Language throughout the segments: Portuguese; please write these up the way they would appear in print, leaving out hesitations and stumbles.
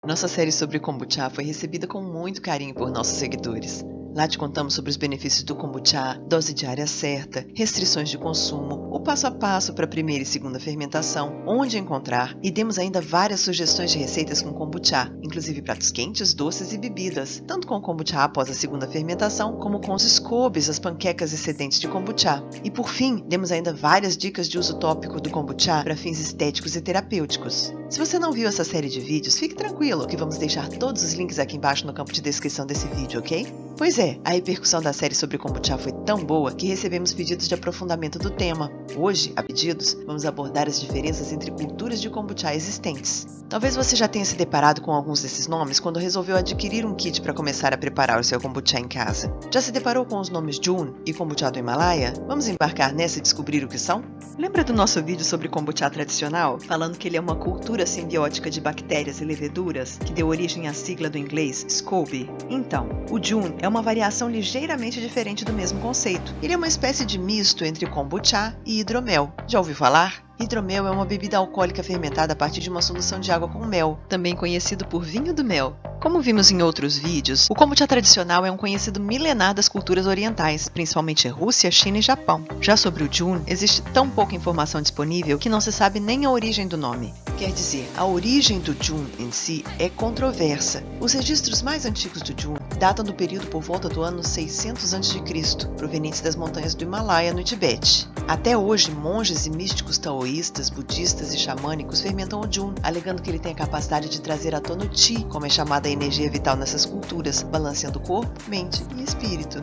Nossa série sobre kombucha foi recebida com muito carinho por nossos seguidores. Lá te contamos sobre os benefícios do kombucha, dose diária certa, restrições de consumo, o passo a passo para a primeira e segunda fermentação, onde encontrar e demos ainda várias sugestões de receitas com kombucha, inclusive pratos quentes, doces e bebidas, tanto com kombucha após a segunda fermentação, como com os scoobies, as panquecas excedentes de kombucha. E por fim, demos ainda várias dicas de uso tópico do kombucha para fins estéticos e terapêuticos. Se você não viu essa série de vídeos, fique tranquilo que vamos deixar todos os links aqui embaixo no campo de descrição desse vídeo, ok? Pois é, a repercussão da série sobre kombucha foi tão boa que recebemos pedidos de aprofundamento do tema. Hoje, a pedidos, vamos abordar as diferenças entre culturas de kombucha existentes. Talvez você já tenha se deparado com alguns desses nomes quando resolveu adquirir um kit para começar a preparar o seu kombucha em casa. Já se deparou com os nomes Jun e kombucha do Himalaia? Vamos embarcar nessa e descobrir o que são? Lembra do nosso vídeo sobre kombucha tradicional, falando que ele é uma cultura simbiótica de bactérias e leveduras que deu origem à sigla do inglês SCOBY? Então, o Jun é uma variação ligeiramente diferente do mesmo conceito. Ele é uma espécie de misto entre kombucha e hidromel. Já ouviu falar? Hidromel é uma bebida alcoólica fermentada a partir de uma solução de água com mel, também conhecido por vinho do mel. Como vimos em outros vídeos, o kombucha tradicional é um conhecido milenar das culturas orientais, principalmente Rússia, China e Japão. Já sobre o Jun, existe tão pouca informação disponível que não se sabe nem a origem do nome. Quer dizer, a origem do Jun em si é controversa. Os registros mais antigos do Jun datam do período por volta do ano 600 a.C., provenientes das montanhas do Himalaia, no Tibete. Até hoje, monges e místicos taoístas, budistas e xamânicos fermentam o Jun, alegando que ele tem a capacidade de trazer à tona o Qi, como é chamada a energia vital nessas culturas, balanceando o corpo, mente e espírito.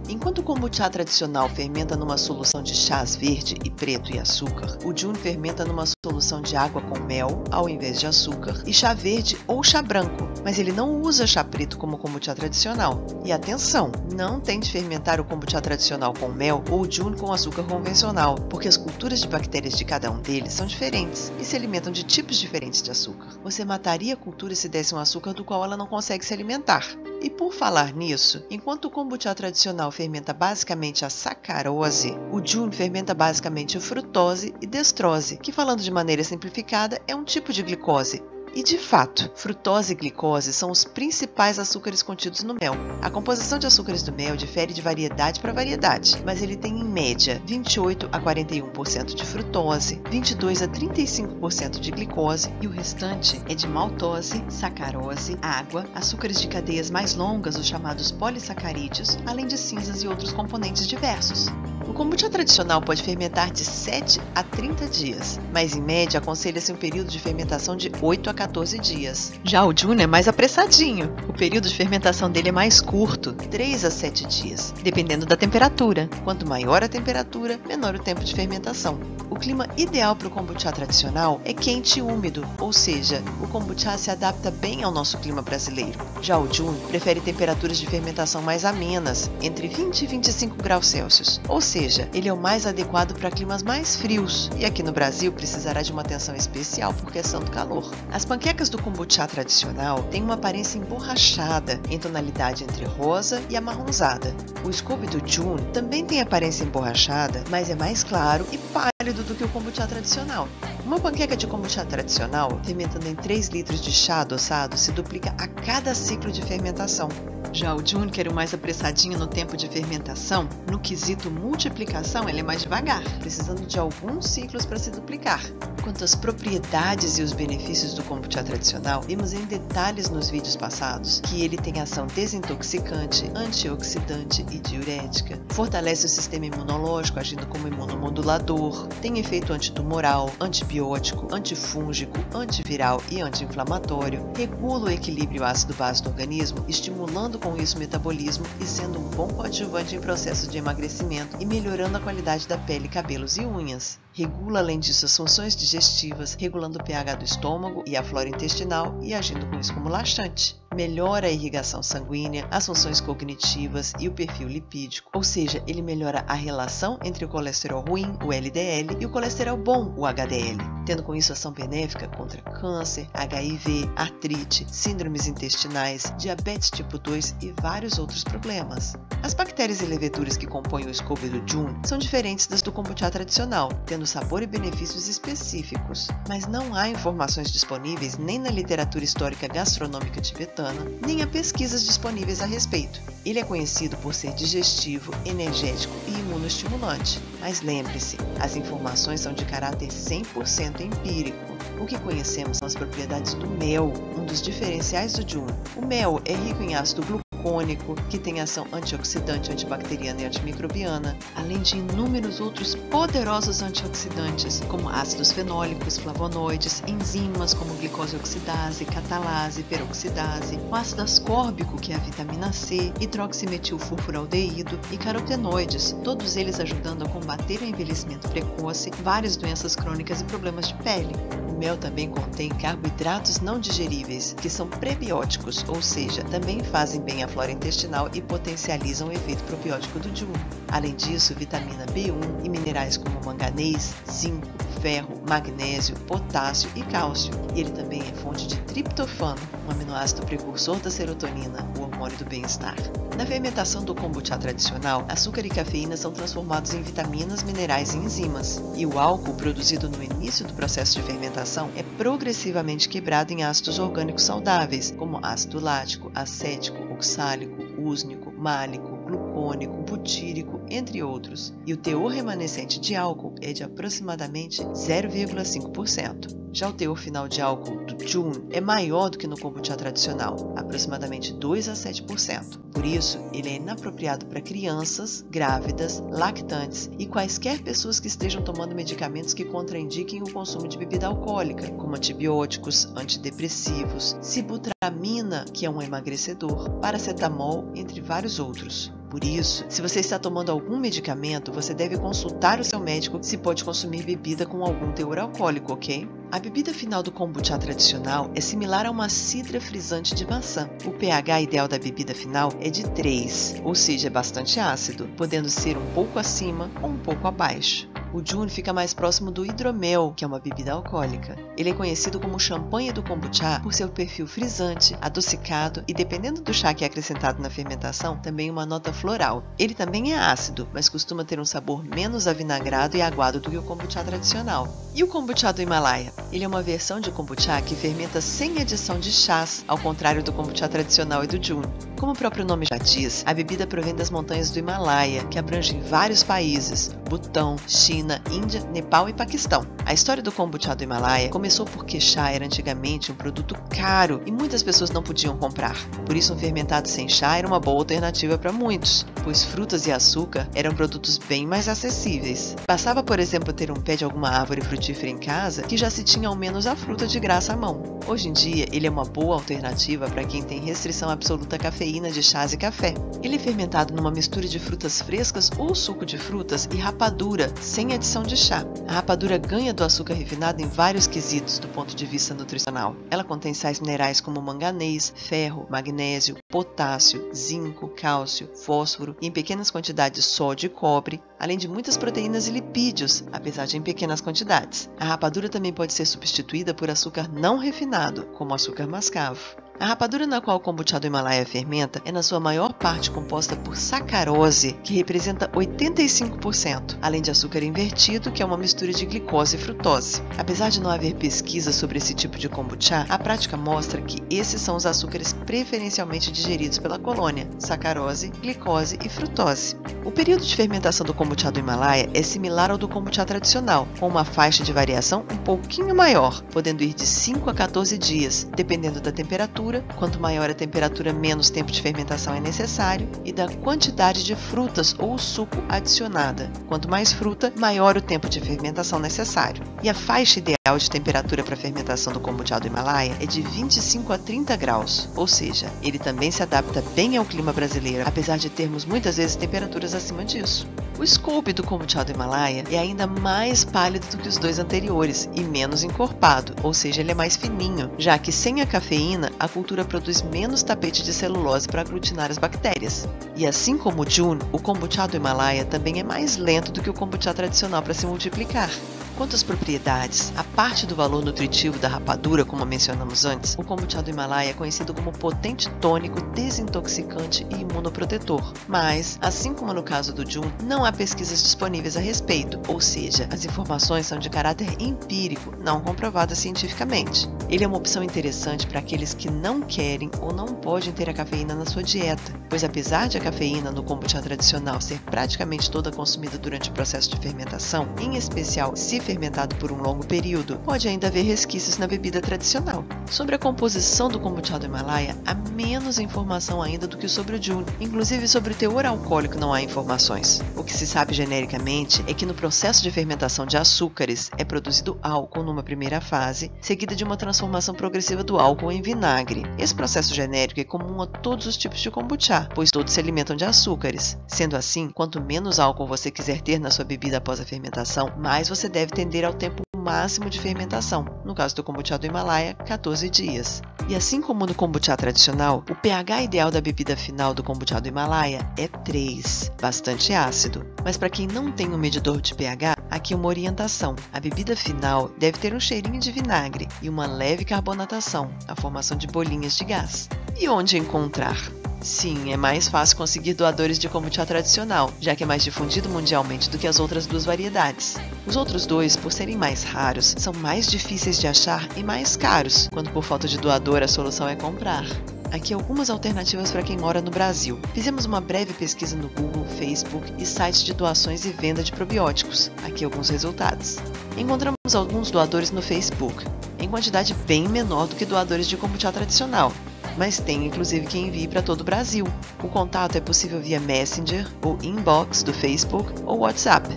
Enquanto o kombucha tradicional fermenta numa solução de chás verde e preto e açúcar, o Jun fermenta numa solução de água com mel, ao invés de açúcar, e chá verde ou chá branco, mas ele não usa chá preto como o kombucha tradicional. E atenção, não tente fermentar o kombucha tradicional com mel ou o Jun com açúcar convencional, porque as culturas de bactérias de cada um deles são diferentes e se alimentam de tipos diferentes de açúcar. Você mataria a cultura se desse um açúcar do qual ela não consegue se alimentar. E por falar nisso, enquanto o kombucha tradicional fermenta basicamente a sacarose, o Jun fermenta basicamente a frutose e destrose, que falando de maneira simplificada é um tipo de glicose. E de fato, frutose e glicose são os principais açúcares contidos no mel. A composição de açúcares do mel difere de variedade para variedade, mas ele tem em média 28 a 41% de frutose, 22 a 35% de glicose e o restante é de maltose, sacarose, água, açúcares de cadeias mais longas, os chamados polissacarídeos, além de cinzas e outros componentes diversos. O kombucha tradicional pode fermentar de 7 a 30 dias, mas em média aconselha-se um período de fermentação de 8 a 14 dias. Já o Jun é mais apressadinho. O período de fermentação dele é mais curto, 3 a 7 dias, dependendo da temperatura. Quanto maior a temperatura, menor o tempo de fermentação. O clima ideal para o kombucha tradicional é quente e úmido, ou seja, o kombucha se adapta bem ao nosso clima brasileiro. Já o Jun prefere temperaturas de fermentação mais amenas, entre 20 e 25 graus Celsius, ou seja, ele é o mais adequado para climas mais frios, e aqui no Brasil precisará de uma atenção especial por questão do calor. As panquecas do kombucha tradicional têm uma aparência emborrachada, em tonalidade entre rosa e amarronzada. O Scooby do Jun também tem aparência emborrachada, mas é mais claro e pálido do que o kombucha tradicional. Uma panqueca de kombucha tradicional, fermentando em 3 litros de chá adoçado, se duplica a cada ciclo de fermentação. Já o Jun, que era o mais apressadinho no tempo de fermentação, no quesito multiplicação ele é mais devagar, precisando de alguns ciclos para se duplicar. Quanto às propriedades e os benefícios do kombucha tradicional, vimos em detalhes nos vídeos passados que ele tem ação desintoxicante, antioxidante e diurética, fortalece o sistema imunológico agindo como imunomodulador, tem efeito antitumoral, antibiótico, antifúngico, antiviral e anti-inflamatório, regula o equilíbrio ácido-base do organismo, estimulando com isso o metabolismo e sendo um bom coadjuvante em processos de emagrecimento e melhorando a qualidade da pele, cabelos e unhas. Regula, além disso, as funções digestivas, regulando o pH do estômago e a flora intestinal e agindo com isso como laxante. Melhora a irrigação sanguínea, as funções cognitivas e o perfil lipídico, ou seja, ele melhora a relação entre o colesterol ruim, o LDL, e o colesterol bom, o HDL, tendo com isso ação benéfica contra câncer, HIV, artrite, síndromes intestinais, diabetes tipo 2 e vários outros problemas. As bactérias e leveduras que compõem o Scooby do Jun são diferentes das do kombucha tradicional, tendo no sabor e benefícios específicos, mas não há informações disponíveis nem na literatura histórica gastronômica tibetana, nem há pesquisas disponíveis a respeito. Ele é conhecido por ser digestivo, energético e imunoestimulante, mas lembre-se, as informações são de caráter 100% empírico. O que conhecemos são as propriedades do mel, um dos diferenciais do Jun. O mel é rico em ácido glucônico, que tem ação antioxidante, antibacteriana e antimicrobiana, além de inúmeros outros poderosos antioxidantes, como ácidos fenólicos, flavonoides, enzimas como glicose oxidase, catalase, peroxidase, o ácido ascórbico, que é a vitamina C, hidroximetilfurfuraldeído e carotenoides, todos eles ajudando a combater o envelhecimento precoce, várias doenças crônicas e problemas de pele. O mel também contém carboidratos não digeríveis, que são prebióticos, ou seja, também fazem bem à flora intestinal e potencializam o efeito probiótico do Jun. Além disso, vitamina B1 e minerais como manganês, zinco, ferro, magnésio, potássio e cálcio. E ele também é fonte de triptofano, um aminoácido precursor da serotonina, o hormônio do bem-estar. Na fermentação do kombucha tradicional, açúcar e cafeína são transformados em vitaminas, minerais e enzimas, e o álcool produzido no início do processo de fermentação é progressivamente quebrado em ácidos orgânicos saudáveis, como ácido lático, acético, oxálico, úsnico, málico, glucônico, butírico, entre outros, e o teor remanescente de álcool é de aproximadamente 0,5%. Já o teor final de álcool do Jun é maior do que no kombucha tradicional, aproximadamente 2 a 7%. Por isso, ele é inapropriado para crianças, grávidas, lactantes e quaisquer pessoas que estejam tomando medicamentos que contraindiquem o consumo de bebida alcoólica, como antibióticos, antidepressivos, sibutramina, que é um emagrecedor, paracetamol, entre vários outros. Por isso, se você está tomando algum medicamento, você deve consultar o seu médico se pode consumir bebida com algum teor alcoólico, ok? A bebida final do kombucha tradicional é similar a uma cidra frisante de maçã. O pH ideal da bebida final é de 3, ou seja, é bastante ácido, podendo ser um pouco acima ou um pouco abaixo. O Jun fica mais próximo do hidromel, que é uma bebida alcoólica. Ele é conhecido como champanhe do kombucha por seu perfil frisante, adocicado e, dependendo do chá que é acrescentado na fermentação, também uma nota floral. Ele também é ácido, mas costuma ter um sabor menos avinagrado e aguado do que o kombucha tradicional. E o kombucha do Himalaia? Ele é uma versão de kombucha que fermenta sem adição de chás, ao contrário do kombucha tradicional e do Jun. Como o próprio nome já diz, a bebida provém das montanhas do Himalaia, que abrangem vários países: Butão, China, Índia, Nepal e Paquistão. A história do kombucha do Himalaia começou porque chá era antigamente um produto caro e muitas pessoas não podiam comprar. Por isso, um fermentado sem chá era uma boa alternativa para muitos, pois frutas e açúcar eram produtos bem mais acessíveis. Bastava, por exemplo, ter um pé de alguma árvore frutífera em casa que já se tinha ao menos a fruta de graça à mão. Hoje em dia, ele é uma boa alternativa para quem tem restrição absoluta à cafeína de chás e café. Ele é fermentado numa mistura de frutas frescas ou suco de frutas e rapadura, sem adição de chá. A rapadura ganha do açúcar refinado em vários quesitos do ponto de vista nutricional. Ela contém sais minerais como manganês, ferro, magnésio, potássio, zinco, cálcio, fósforo e em pequenas quantidades sódio e cobre, além de muitas proteínas e lipídios, apesar de em pequenas quantidades. A rapadura também pode ser substituída por açúcar não refinado, como açúcar mascavo. A rapadura na qual o kombucha do Himalaia fermenta é na sua maior parte composta por sacarose, que representa 85%, além de açúcar invertido, que é uma mistura de glicose e frutose. Apesar de não haver pesquisa sobre esse tipo de kombucha, a prática mostra que esses são os açúcares preferencialmente digeridos pela colônia: sacarose, glicose e frutose. O período de fermentação do kombucha do Himalaia é similar ao do kombucha tradicional, com uma faixa de variação um pouquinho maior, podendo ir de 5 a 14 dias, dependendo da temperatura. Quanto maior a temperatura, menos tempo de fermentação é necessário, e da quantidade de frutas ou suco adicionada. Quanto mais fruta, maior o tempo de fermentação necessário. E a faixa ideal de temperatura para a fermentação do kombucha do Himalaia é de 25 a 30 graus, ou seja, ele também se adapta bem ao clima brasileiro, apesar de termos muitas vezes temperaturas acima disso. O scoop do kombucha do Himalaia é ainda mais pálido do que os dois anteriores e menos encorpado, ou seja, ele é mais fininho, já que sem a cafeína, a cultura produz menos tapete de celulose para aglutinar as bactérias. E assim como o Jun, o kombucha do Himalaia também é mais lento do que o kombucha tradicional para se multiplicar. Quanto às propriedades, a parte do valor nutritivo da rapadura, como mencionamos antes, o kombucha do Himalaia é conhecido como potente tônico, desintoxicante e imunoprotetor. Mas, assim como no caso do Jun, não há pesquisas disponíveis a respeito, ou seja, as informações são de caráter empírico, não comprovadas cientificamente. Ele é uma opção interessante para aqueles que não querem ou não podem ter a cafeína na sua dieta, pois apesar de a cafeína no kombucha tradicional ser praticamente toda consumida durante o processo de fermentação, em especial se fermentado por um longo período, pode ainda haver resquícios na bebida tradicional. Sobre a composição do kombucha do Himalaia, há menos informação ainda do que sobre o Jun, inclusive sobre o teor alcoólico não há informações. O que se sabe genericamente é que no processo de fermentação de açúcares é produzido álcool numa primeira fase, seguida de uma transformação progressiva do álcool em vinagre. Esse processo genérico é comum a todos os tipos de kombucha, pois todos se alimentam de açúcares. Sendo assim, quanto menos álcool você quiser ter na sua bebida após a fermentação, mais você deve tender ao tempo máximo de fermentação, no caso do kombucha do Himalaia, 14 dias. E assim como no kombucha tradicional, o pH ideal da bebida final do kombucha do Himalaia é 3, bastante ácido. Mas para quem não tem um medidor de pH, aqui uma orientação. A bebida final deve ter um cheirinho de vinagre e uma leve carbonatação, a formação de bolinhas de gás. E onde encontrar? Sim, é mais fácil conseguir doadores de kombucha tradicional, já que é mais difundido mundialmente do que as outras duas variedades. Os outros dois, por serem mais raros, são mais difíceis de achar e mais caros, quando por falta de doador a solução é comprar. Aqui algumas alternativas para quem mora no Brasil. Fizemos uma breve pesquisa no Google, Facebook e sites de doações e venda de probióticos. Aqui alguns resultados. Encontramos alguns doadores no Facebook, em quantidade bem menor do que doadores de kombucha tradicional, mas tem inclusive quem envie para todo o Brasil. O contato é possível via Messenger ou inbox do Facebook ou WhatsApp.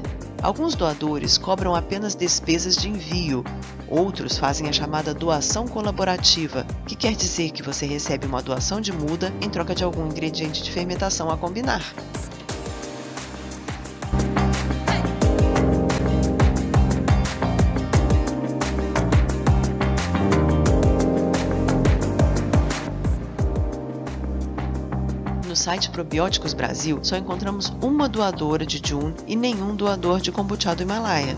Alguns doadores cobram apenas despesas de envio, outros fazem a chamada doação colaborativa, que quer dizer que você recebe uma doação de muda em troca de algum ingrediente de fermentação a combinar. No site Probióticos Brasil, só encontramos uma doadora de Jun e nenhum doador de kombucha do Himalaia.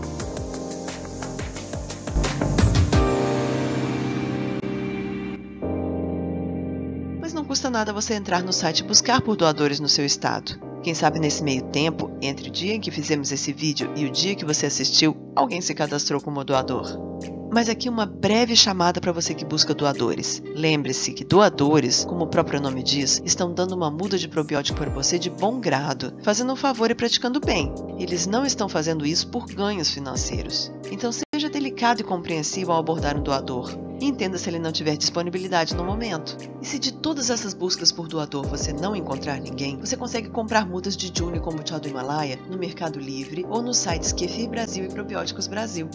Mas não custa nada você entrar no site e buscar por doadores no seu estado. Quem sabe nesse meio tempo, entre o dia em que fizemos esse vídeo e o dia que você assistiu, alguém se cadastrou como doador. Mas aqui uma breve chamada para você que busca doadores. Lembre-se que doadores, como o próprio nome diz, estão dando uma muda de probiótico para você de bom grado, fazendo um favor e praticando bem. Eles não estão fazendo isso por ganhos financeiros. Então seja delicado e compreensivo ao abordar um doador. E entenda se ele não tiver disponibilidade no momento. E se de todas essas buscas por doador você não encontrar ninguém, você consegue comprar mudas de Jun e kombucha do Himalaia no Mercado Livre ou nos sites Kefir Brasil e Probióticos Brasil.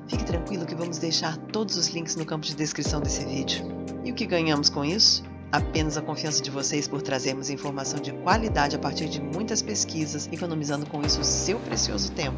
Fique tranquilo que vamos deixar todos os links no campo de descrição desse vídeo. E o que ganhamos com isso? Apenas a confiança de vocês por trazermos informação de qualidade a partir de muitas pesquisas, economizando com isso o seu precioso tempo.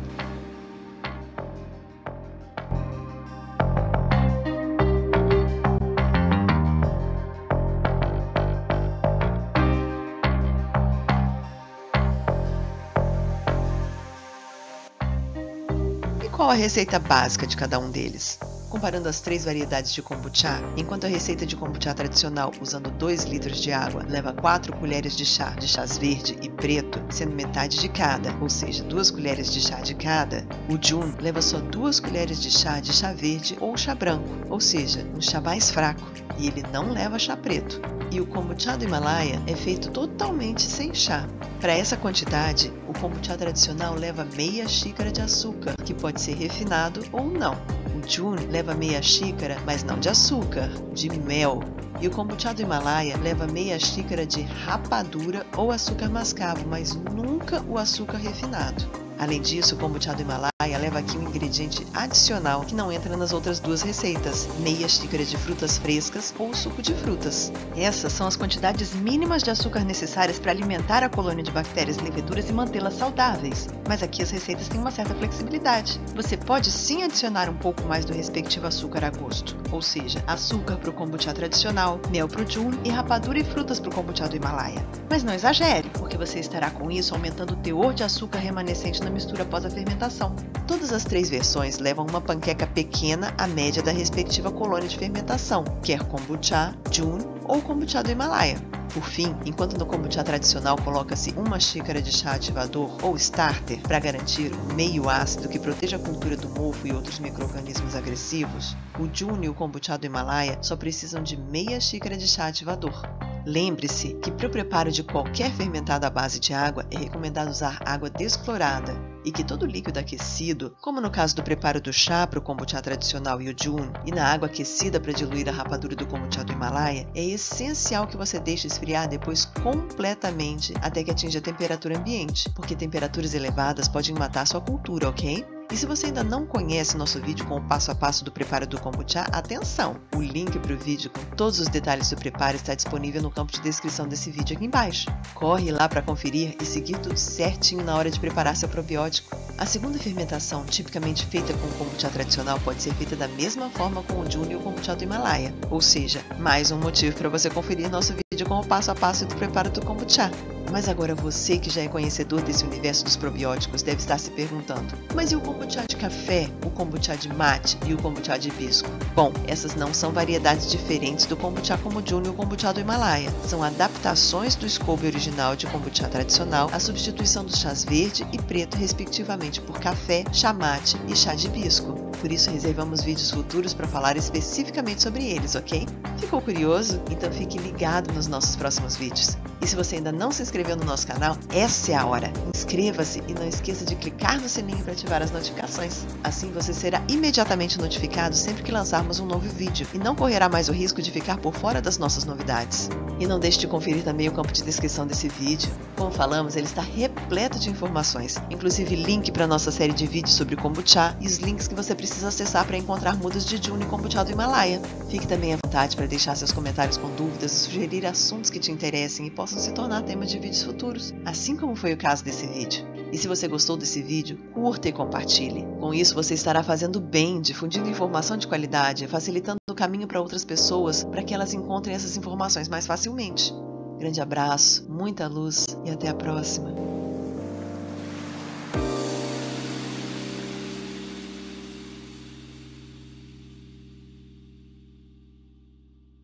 Qual a receita básica de cada um deles? Comparando as 3 variedades de kombucha, enquanto a receita de kombucha tradicional, usando 2 litros de água, leva 4 colheres de chás verde e preto, sendo metade de cada, ou seja, 2 colheres de chá de cada, o Jun leva só 2 colheres de chá verde ou chá branco, ou seja, um chá mais fraco, e ele não leva chá preto. E o kombucha do Himalaia é feito totalmente sem chá. Para essa quantidade, o kombucha tradicional leva meia xícara de açúcar, que pode ser refinado ou não. O Jun leva meia xícara, mas não de açúcar, de mel. E o kombucha do Himalaia leva meia xícara de rapadura ou açúcar mascavo, mas nunca o açúcar refinado. Além disso, o kombucha do Himalaia leva aqui um ingrediente adicional que não entra nas outras 2 receitas, meia xícara de frutas frescas ou suco de frutas. Essas são as quantidades mínimas de açúcar necessárias para alimentar a colônia de bactérias leveduras e mantê-las saudáveis. Mas aqui as receitas têm uma certa flexibilidade. Você pode sim adicionar um pouco mais do respectivo açúcar a gosto, ou seja, açúcar para o kombucha tradicional, mel para o Jun e rapadura e frutas para o kombucha do Himalaia. Mas não exagere, porque você estará com isso aumentando o teor de açúcar remanescente na mistura após a fermentação. Todas as 3 versões levam uma panqueca pequena à média da respectiva colônia de fermentação, quer kombucha, jun ou kombucha do Himalaia. Por fim, enquanto no kombucha tradicional coloca-se 1 xícara de chá ativador ou starter para garantir um meio ácido que proteja a cultura do mofo e outros micro-organismos agressivos, o jun e o kombucha do Himalaia só precisam de meia xícara de chá ativador. Lembre-se que para o preparo de qualquer fermentado à base de água é recomendado usar água desclorada e que todo líquido aquecido, como no caso do preparo do chá para o kombucha tradicional e o jun, e na água aquecida para diluir a rapadura do kombucha do Himalaia, é essencial que você deixe esfriar depois completamente até que atinja a temperatura ambiente, porque temperaturas elevadas podem matar sua cultura, ok? E se você ainda não conhece nosso vídeo com o passo a passo do preparo do kombucha, atenção! O link para o vídeo com todos os detalhes do preparo está disponível no campo de descrição desse vídeo aqui embaixo. Corre lá para conferir e seguir tudo certinho na hora de preparar seu probiótico. A segunda fermentação, tipicamente feita com o kombucha tradicional, pode ser feita da mesma forma com o jun e o kombucha do Himalaia, ou seja, mais um motivo para você conferir nosso vídeo com o passo a passo do preparo do kombucha. Mas agora você que já é conhecedor desse universo dos probióticos deve estar se perguntando: mas e o kombucha de café, o kombucha de mate e o kombucha de hibisco? Bom, essas não são variedades diferentes do kombucha como o jun e o kombucha do Himalaia. São adaptações do scoby original de kombucha tradicional, a substituição dos chás verde e preto respectivamente por café, chá mate e chá de hibisco. Por isso reservamos vídeos futuros para falar especificamente sobre eles, ok? Ficou curioso? Então fique ligado nos nossos próximos vídeos. E se você ainda não se inscreveu no nosso canal, essa é a hora! Inscreva-se e não esqueça de clicar no sininho para ativar as notificações. Assim você será imediatamente notificado sempre que lançarmos um novo vídeo e não correrá mais o risco de ficar por fora das nossas novidades. E não deixe de conferir também o campo de descrição desse vídeo. Como falamos, ele está repleto de informações, inclusive link para a nossa série de vídeos sobre kombucha e os links que você precisa acessar para encontrar mudas de jun e kombucha do Himalaia. Fique também à vontade para deixar seus comentários com dúvidas e sugerir assuntos que te interessem e possam se tornar tema de vídeos futuros, assim como foi o caso desse vídeo. E se você gostou desse vídeo, curta e compartilhe. Com isso, você estará fazendo bem, difundindo informação de qualidade, facilitando o caminho para outras pessoas para que elas encontrem essas informações mais facilmente. Grande abraço, muita luz e até a próxima!